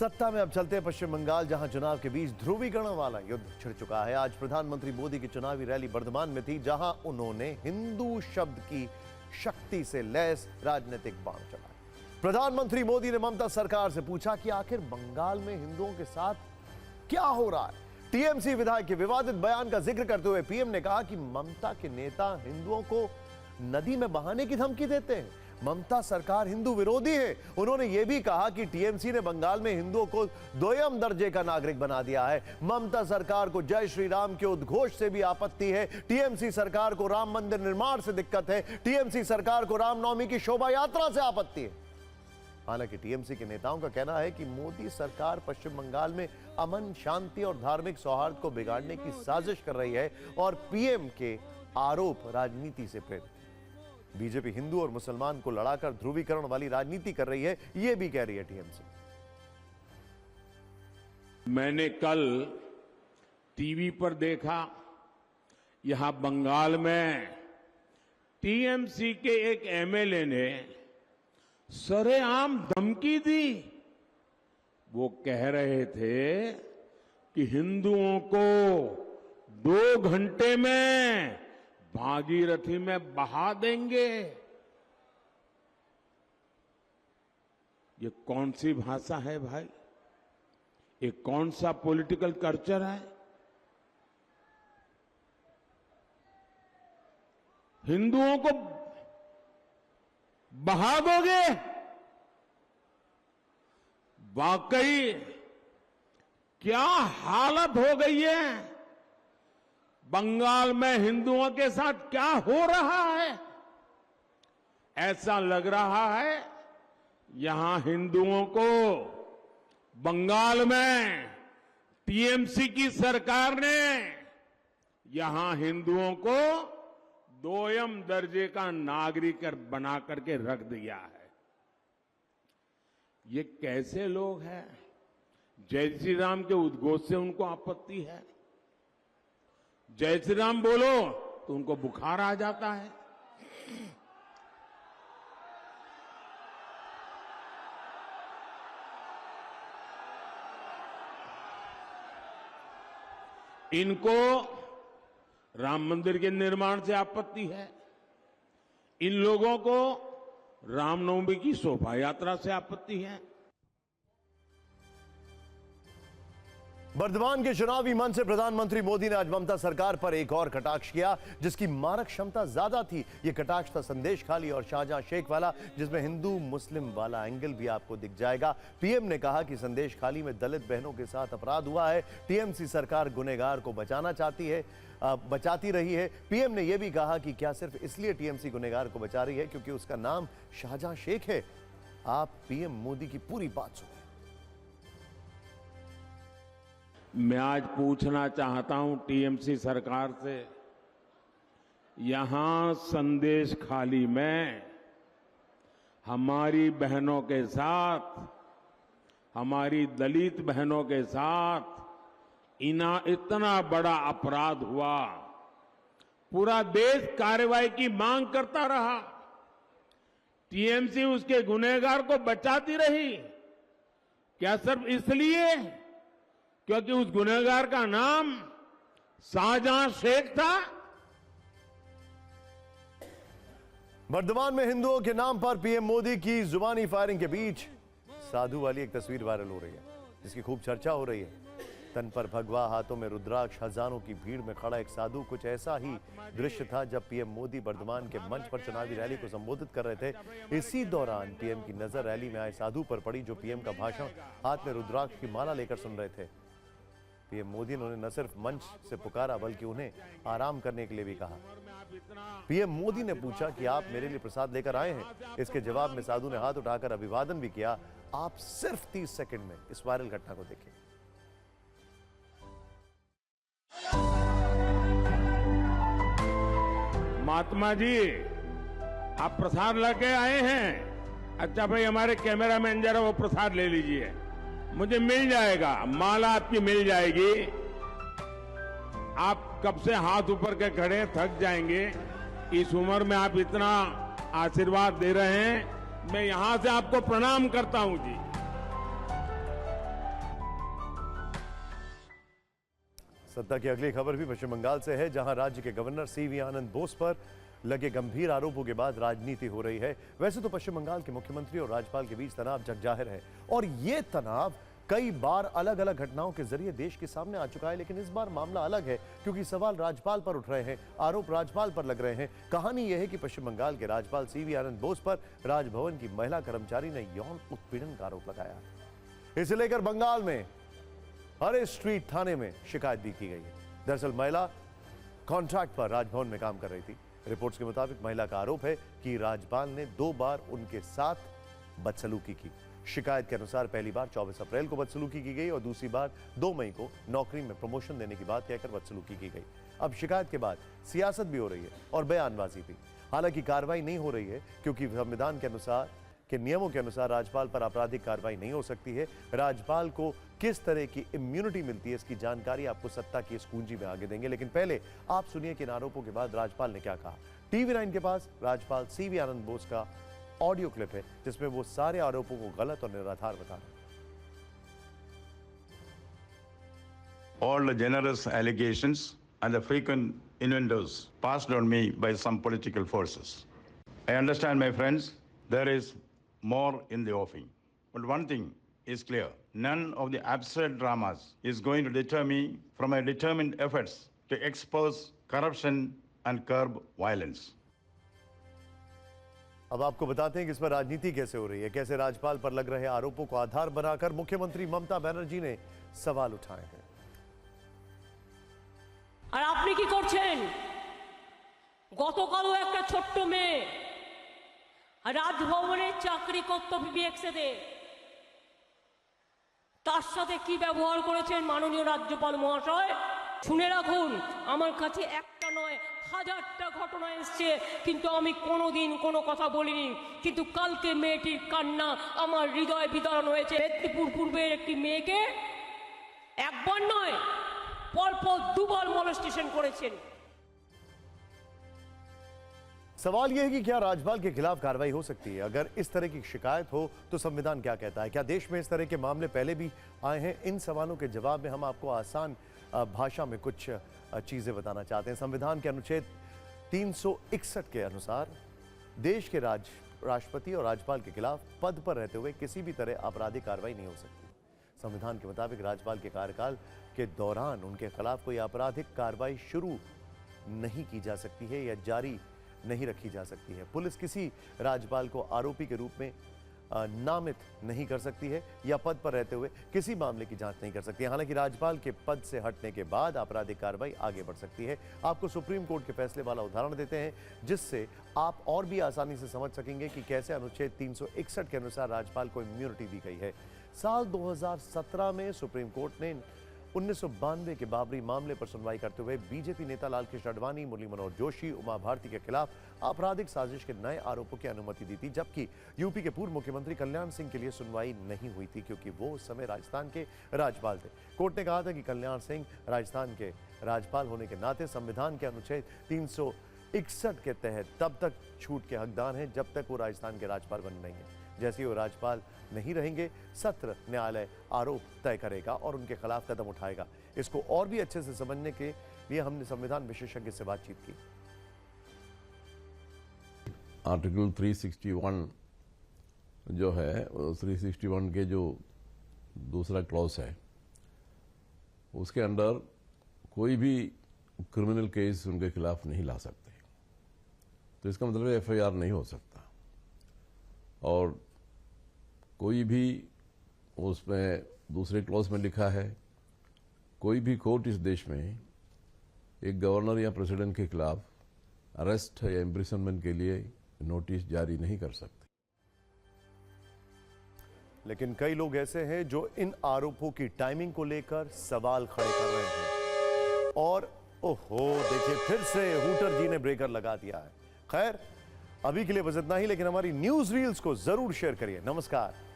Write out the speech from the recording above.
सत्ता में अब चलते हैं पश्चिम बंगाल, जहां चुनाव के बीच ध्रुवीकरण वाला युद्ध छिड़ चुका है। आज प्रधानमंत्री मोदी की चुनावी रैली बर्धमान में थी, जहां उन्होंने हिंदू शब्द की शक्ति से लैस राजनीतिक बाण चलाया। प्रधानमंत्री मोदी ने ममता सरकार से पूछा कि आखिर बंगाल में हिंदुओं के साथ क्या हो रहा है। टीएमसी विधायक के विवादित बयान का जिक्र करते हुए पीएम ने कहा कि ममता के नेता हिंदुओं को नदी में बहाने की धमकी देते हैं। ममता सरकार हिंदू विरोधी है। उन्होंने यह भी कहा कि टीएमसी ने बंगाल में हिंदुओं को दोयम दर्जे का नागरिक बना दिया है। ममता सरकार को जय श्री राम के उद्घोष से भी आपत्ति है। टीएमसी सरकार को राम मंदिर निर्माण से दिक्कत है। टीएमसी सरकार को रामनवमी की शोभा यात्रा से आपत्ति है। हालांकि टीएमसी के नेताओं का कहना है कि मोदी सरकार पश्चिम बंगाल में अमन, शांति और धार्मिक सौहार्द को बिगाड़ने की साजिश कर रही है और पीएम के आरोप राजनीति से प्रेरित है। बीजेपी हिंदू और मुसलमान को लड़ाकर ध्रुवीकरण वाली राजनीति कर रही है, यह भी कह रही है टीएमसी। मैंने कल टीवी पर देखा, यहां बंगाल में टीएमसी के एक एमएलए ने सरेआम धमकी दी। वो कह रहे थे कि हिंदुओं को 2 घंटे में भागीरथी में बहा देंगे। ये कौन सी भाषा है भाई? ये कौन सा पॉलिटिकल कल्चर है? हिंदुओं को बहा दोगे? वाकई क्या हालत हो गई है? बंगाल में हिंदुओं के साथ क्या हो रहा है? ऐसा लग रहा है यहां हिंदुओं को बंगाल में टीएमसी की सरकार ने यहां हिंदुओं को दोयम दर्जे का नागरिक बना करके रख दिया है। ये कैसे लोग हैं? जय श्री राम के उद्घोष से उनको आपत्ति है। जय श्री राम बोलो तो उनको बुखार आ जाता है। इनको राम मंदिर के निर्माण से आपत्ति है। इन लोगों को रामनवमी की शोभा यात्रा से आपत्ति है। बर्धमान के चुनावी मंच से प्रधानमंत्री मोदी ने आज ममता सरकार पर एक और कटाक्ष किया, जिसकी मारक क्षमता ज्यादा थी। यह कटाक्ष था संदेश खाली और शाहजहां शेख वाला, जिसमें हिंदू मुस्लिम वाला एंगल भी आपको दिख जाएगा। पीएम ने कहा कि संदेश खाली में दलित बहनों के साथ अपराध हुआ है। टीएमसी सरकार गुनहगार को बचाती रही है। पीएम ने यह भी कहा कि क्या सिर्फ इसलिए टीएमसी गुनहगार को बचा रही है क्योंकि उसका नाम शाहजहां शेख है? आप पीएम मोदी की पूरी बात सुनिए। मैं आज पूछना चाहता हूं टीएमसी सरकार से, यहां संदेश खाली में हमारी बहनों के साथ, हमारी दलित बहनों के साथ इतना बड़ा अपराध हुआ, पूरा देश कार्रवाई की मांग करता रहा, टीएमसी उसके गुनहगार को बचाती रही। क्या सिर्फ इसलिए क्योंकि उस गुनहगार का नाम शाहजहां शेख था? बर्धमान में हिंदुओं के नाम पर पीएम मोदी की जुबानी फायरिंग के बीच साधु वाली एक तस्वीर वायरल हो रही है, जिसकी खूब चर्चा हो रही है। तन पर भगवा, हाथों में रुद्राक्ष, हजारों की भीड़ में खड़ा एक साधु। कुछ ऐसा ही दृश्य था जब पीएम मोदी बर्धमान के मंच पर चुनावी रैली को संबोधित कर रहे थे। इसी दौरान पीएम की नजर रैली में आए साधु पर पड़ी, जो पीएम का भाषण हाथ में रुद्राक्ष की माला लेकर सुन रहे थे। पीएम मोदी ने उन्हें न सिर्फ मंच से पुकारा बल्कि उन्हें आराम करने के लिए भी कहा। पीएम मोदी ने पूछा कि आप मेरे लिए प्रसाद लेकर आए हैं? इसके जवाब में साधु ने हाथ उठाकर अभिवादन भी किया। आप सिर्फ 30 सेकंड में इस वायरल घटना को देखें। महात्मा जी, आप प्रसाद लेके आए हैं? अच्छा भाई, हमारे कैमरामैन जरा वो प्रसाद ले लीजिए, मुझे मिल जाएगा, माला आपकी मिल जाएगी। आप कब से हाथ ऊपर के खड़े हैं, थक जाएंगे। इस उम्र में आप इतना आशीर्वाद दे रहे हैं, मैं यहां से आपको प्रणाम करता हूं जी। सत्ता की अगली खबर भी पश्चिम बंगाल से है, जहां राज्य के गवर्नर सीवी आनंद बोस पर लगे गंभीर आरोपों के बाद राजनीति हो रही है। वैसे तो पश्चिम बंगाल के मुख्यमंत्री और राज्यपाल के बीच तनाव जग जाहिर है और ये तनाव कई बार अलग अलग घटनाओं के जरिए देश के सामने आ चुका है, लेकिन इस बार मामला अलग है क्योंकि सवाल राज्यपाल पर उठ रहे हैं, आरोप राज्यपाल पर लग रहे हैं। कहानी यह है कि पश्चिम बंगाल के राज्यपाल सीवी आनंद बोस पर राजभवन की महिला कर्मचारी ने यौन उत्पीड़न का आरोप लगाया। इसे लेकर बंगाल में हरे स्ट्रीट थाने में शिकायत भी की गई है। दरअसल महिला कॉन्ट्रैक्ट पर राजभवन में काम कर रही थी। रिपोर्ट्स के मुताबिक महिला का आरोप है कि राज्यपाल ने 2 बार उनके साथ बदसलूकी की। शिकायत के अनुसार पहली बार 24 अप्रैल को बदसलूकी की गई और दूसरी बार 2 मई को नौकरी में प्रमोशन देने की बात कहकर बदसलूकी की गई। अब शिकायत के बाद सियासत भी हो रही है और बयानबाजी भी। हालांकि कार्रवाई नहीं हो रही है क्योंकि संविधान के अनुसार के नियमों के अनुसार राज्यपाल पर आपराधिक कार्रवाई नहीं हो सकती है। राज्यपाल को किस तरह की इम्यूनिटी मिलती है, इसकी जानकारी आपको सत्ता की इस कुंजी में आगे देंगे, लेकिन पहले आप सुनिए कि इन आरोपों के बाद राज्यपाल ने क्या कहा। टीवी 9 के पास राज्यपाल सीवी आनंद बोस का ऑडियो क्लिप है जिसमें वो सारे आरोपों को गलत और निराधार बता रहे हैं। All the generous allegations and the frequent innuendos passed on me by some political forces. I understand, my friends, there is more in the offing. But one thing is clear. None of the absurd dramas is going to deter me from my determined efforts to expose corruption and curb violence. अब आपको बताते हैं कि इस पर राजनीति कैसे हो रही है, कैसे राज्यपाल पर लग रहे आरोपों को आधार बनाकर मुख्यमंत्री ममता बनर्जी ने सवाल उठाए हैं। আর আপনি কি করছেন? গতকালও একটা ছোট্ট মেয়ে রাজভবনে চাকরি করত বিবিএক্সে, তার সাথে কি ব্যবহার করেছেন মাননীয় রাজ্যপাল মহাশয় শুনে রাখুন। আমার কাছে একটা নয় হাজারটা ঘটনা এসছে, কিন্তু আমি কোনোদিন কোনো কথা বলিনি। কিন্তু কালকে মেয়েটির কান্না আমার হৃদয় বিদারণ হয়েছে। মেদিনীপুর পূর্বের একটি মেয়েকে একবার নয় পরপর 2 বার মলেস্টেশন করেছেন। सवाल यह है कि क्या राज्यपाल के खिलाफ कार्रवाई हो सकती है? अगर इस तरह की शिकायत हो तो संविधान क्या कहता है? क्या देश में इस तरह के मामले पहले भी आए हैं? इन सवालों के जवाब में हम आपको आसान भाषा में कुछ चीजें बताना चाहते हैं। संविधान के अनुच्छेद 361 के अनुसार देश के राष्ट्रपति और राज्यपाल के खिलाफ पद पर रहते हुए किसी भी तरह आपराधिक कार्रवाई नहीं हो सकती। संविधान के मुताबिक राज्यपाल के कार्यकाल के दौरान उनके खिलाफ कोई आपराधिक कार्रवाई शुरू नहीं की जा सकती है या जारी नहीं रखी जा सकती है। पुलिस किसी राज्यपाल को आरोपी के रूप में नामित नहीं कर सकती है या पद पर रहते हुए किसी मामले की जांच नहीं कर सकती है। हालांकि राज्यपाल के पद से हटने के बाद आपराधिक कार्रवाई आगे बढ़ सकती है। आपको सुप्रीम कोर्ट के फैसले वाला उदाहरण देते हैं जिससे आप और भी आसानी से समझ सकेंगे कि कैसे अनुच्छेद 361 के अनुसार राज्यपाल को इम्यूनिटी दी गई है। साल 2017 में सुप्रीम कोर्ट ने 1992 के बाबरी मामले पर सुनवाई करते हुए बीजेपी नेता लालकृष्ण आडवाणी, मुरली मनोहर जोशी, उमा भारती के खिलाफ आपराधिक साजिश के नए आरोपों की अनुमति दी थी, जबकि यूपी के पूर्व मुख्यमंत्री कल्याण सिंह के लिए सुनवाई नहीं हुई थी क्योंकि वो उस समय राजस्थान के राज्यपाल थे। कोर्ट ने कहा था कि कल्याण सिंह राजस्थान के राज्यपाल होने के नाते संविधान के अनुच्छेद 361 के तहत तब तक छूट के हकदार हैं जब तक वो राजस्थान के राज्यपाल बने नहीं हैं। जैसे ही वो राज्यपाल नहीं रहेंगे, सत्र न्यायालय आरोप तय करेगा और उनके खिलाफ कदम उठाएगा। इसको और भी अच्छे से समझने के लिए हमने संविधान विशेषज्ञ से बातचीत की। आर्टिकल 361 जो है 361 के जो दूसरा क्लॉज है उसके अंडर कोई भी क्रिमिनल केस उनके खिलाफ नहीं ला सकते, तो इसका मतलब एफआईआर नहीं हो सकता। और कोई भी उसमें दूसरे क्लॉज में लिखा है कोई भी कोर्ट इस देश में एक गवर्नर या प्रेसिडेंट के खिलाफ अरेस्ट या इम्प्रिजनमेंट के लिए नोटिस जारी नहीं कर सकते। लेकिन कई लोग ऐसे हैं जो इन आरोपों की टाइमिंग को लेकर सवाल खड़े कर रहे हैं और ओहो देखिए फिर से हूटर जी ने ब्रेकर लगा दिया है। खैर अभी के लिए बस इतना ही, लेकिन हमारी न्यूज रील्स को जरूर शेयर करिए। नमस्कार।